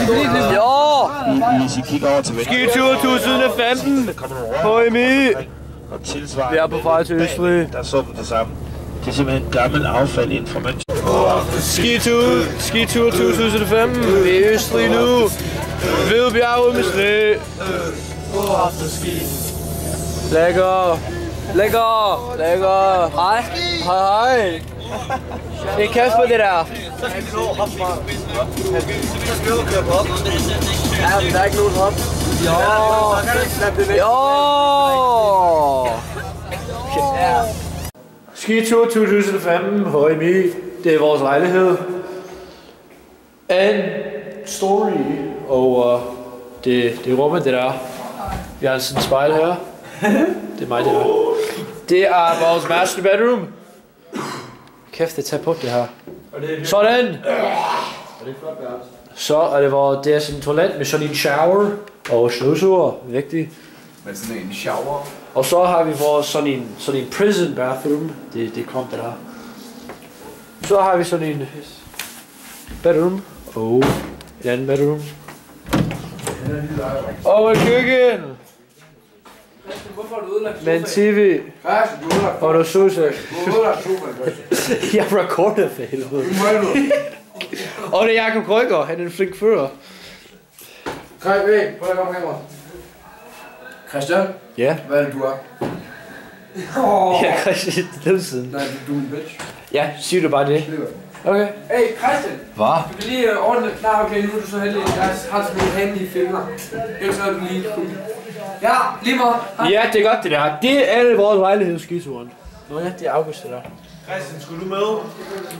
Jo! Hvis I kigger over til venstre. Skitur 2015 HMI. Og tilsvarende. Vi er på vej til Østrig. Der så vi det samme. Det er simpelthen gammel affald inden for mønster. Skitur 2015. Vi er i Østrig nu. Hvidbjerg med sne. Lækker. Lækker. Lækker. Hej. Hej, hej. Det er Kasper, det der. Ja, der er ikke nogen hop. Jo. Skitur 2015, HMI. Det er vores lejlighed. En story over det rummet, det der. Vi har sådan et spejl her. Det er mig, det her. Det er vores master bedroom. Kæft, det tager på det her. Sådan! Så er det er sådan en toilet med sådan en shower og støvsuger, vigtigt. Med sådan en shower. Og så har vi vores sådan en prison bathroom. Det kom det der. Så har vi sådan en bedroom og en anden bedroom. Og en køkken. Hvorfor har du ødelagt med en tv og noget sofa. Jeg recorder for helvede. Og det er Jakob Krøger, han er en flink fører. Prøv at komme herover. Christian? Ja? Hvad er det, du er? Ja, Christian, det er siden. Nej, du er en bitch. Ja, siger du bare det. Okay. Hey, Christian! Hvad? Du kan lige ordne... Nej, okay, nu er du så heldig. Jeg har sådan nogle handige fingre. Ellers er du lige... Ja, lige meget. Ja, det er godt det der. Det er alle vores lejlighedsskituren. Nå ja, det er August det der. Christian, skulle du med?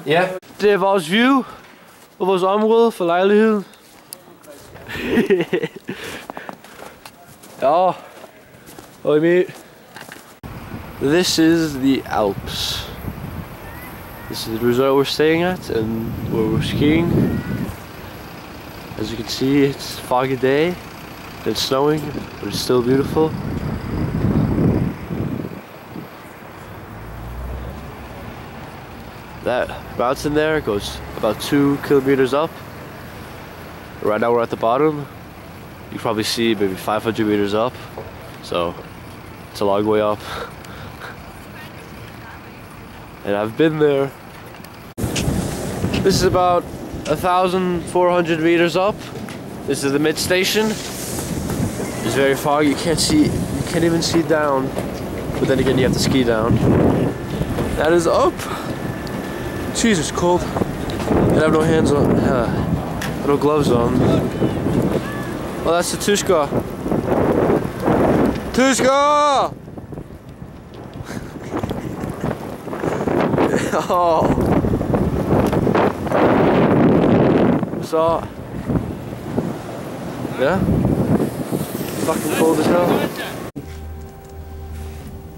Ja. Det er vores view og vores område for lejligheden. Ja. Og i This is the Alps. This is the resort we're staying at and where we're skiing. As you can see, it's a foggy day. It's snowing, but it's still beautiful. That mountain there goes about 2 kilometers up. Right now we're at the bottom. You can probably see maybe 500 meters up. So it's a long way up. And I've been there. This is about 1,400 meters up. This is the mid station. It's very foggy. You can't even see down. But then again, you have to ski down. That is up. Jesus, cold. And I have no hands on. No gloves on. Well, that's the Tuska. Tuska! Oh. So. Yeah. Fucking cold as hell.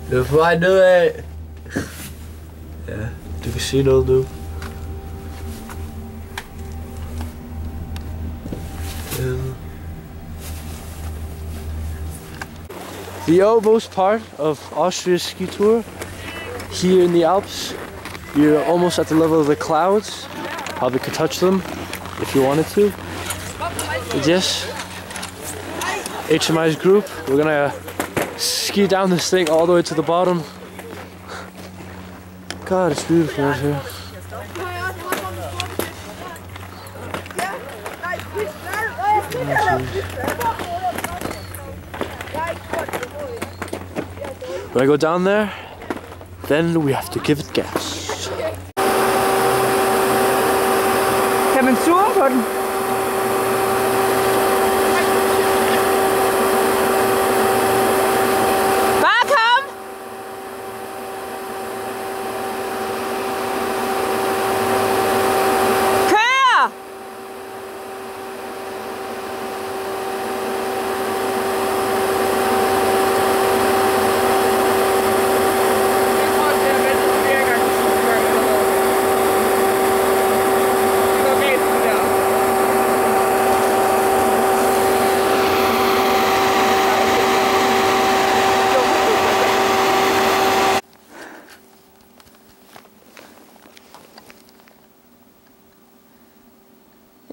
Det er på vej nedad. Ja, du kan se noget nu. The utmost part of Austria's ski tour, here in the Alps, you're almost at the level of the clouds. Probably could touch them if you wanted to. But yes, HMI's group, we're gonna ski down this thing all the way to the bottom. God, it's beautiful out here. When I go down there, then we have to give it gas. Kan man zoome på den? Bare kom! Kør!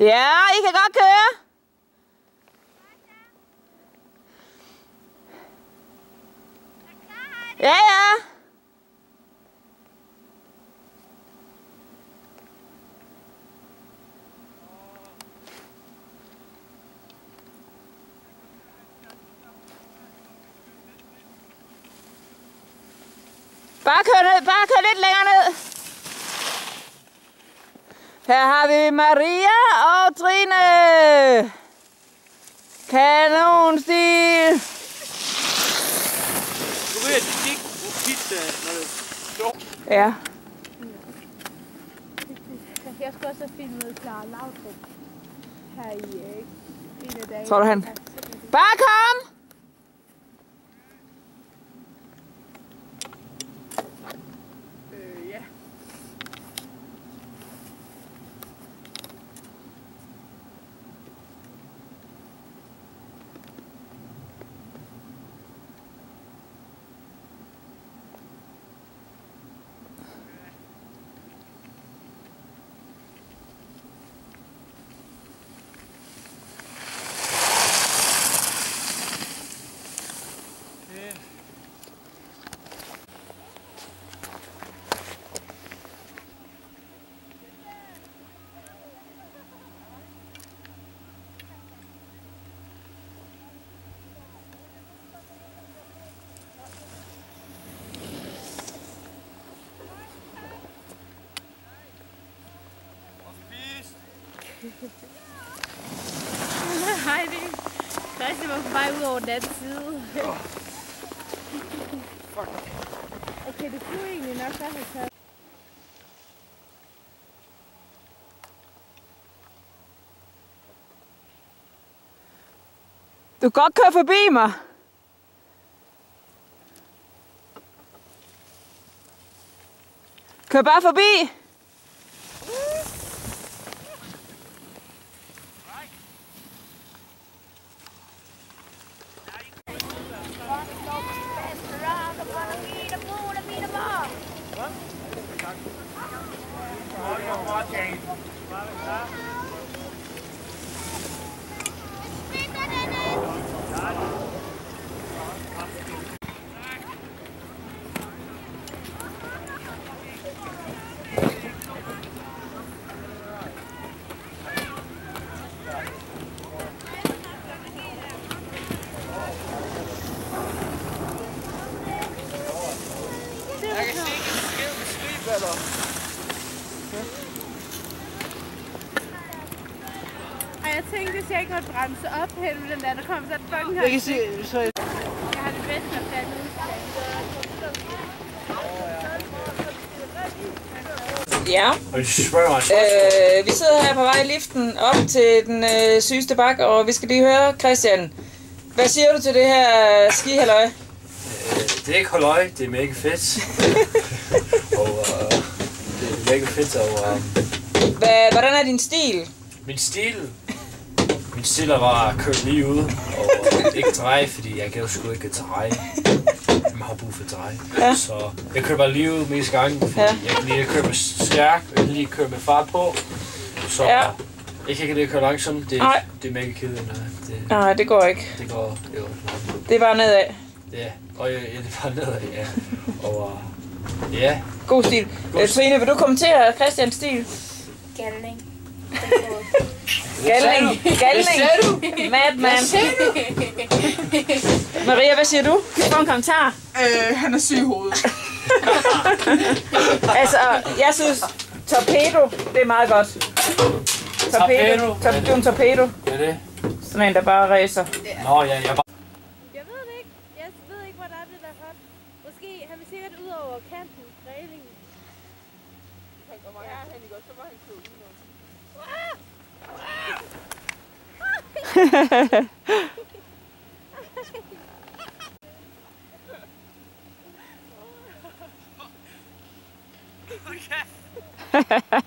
Ja, I kan godt køre. Ja, ja. Bare kør ned, bare kør lidt længere ned. Her har vi Maria og Trine. Kanonstil. Du ved, at de gik pizza, når det står. Ja. Jeg skal også have filmet Clara Lautrup her i en af dage. Tror du han? Bare kom! Ja. Hej, det er Christian var på vej ud over den anden side. Okay, det kunne egentlig nok godt have taget. Du kan godt køre forbi mig. Kør bare forbi. Og jeg tænkte, hvis jeg ikke måtte bremse op hen med den der kom, så er det fucking Jeg kan se, så Jeg har det bedst at tage ud. Ja. Vi sidder her på vej i liften op til den sygeste bakke, og vi skal lige høre, Christian, hvad siger du til det her skihalløj? Det er ikke halløj, det er mega fedt. Og det er mega fedt, og Hvordan er din stil? min stil er bare at køre lige ud, og ikke dreje, fordi jeg kan sgu ikke dreje. Jeg har brug for at dreje. Ja. Så jeg kører bare lige ud mest gange, fordi Ja. jeg kan lige at køre med stærk, jeg kan lige køre med fart på. Så Ja. jeg kan ikke lide at køre langsomt, det er mega kedeligt. Nej, det går ikke. Det går jo. Det er bare nedad. Ja, og det er bare nedad, ja. Og ja. God stil. Trine, vil du kommentere Christians stil? Galning. Galning. Madman. Maria, hvad siger du? Få en kommentar. Han er syg i hovedet. Altså, jeg synes, torpedo, det er meget godt. Torpedo. Du er en torpedo. Det er det. Sådan en, der bare racer. Nå, ja, jeg bare... Jeg ved det ikke. Jeg ved ikke, hvor der er det der hot. Måske, han vil sikkert ud over kanten, reglingen. Han kommer herhen, ikke? Så må han køre ud. Okay.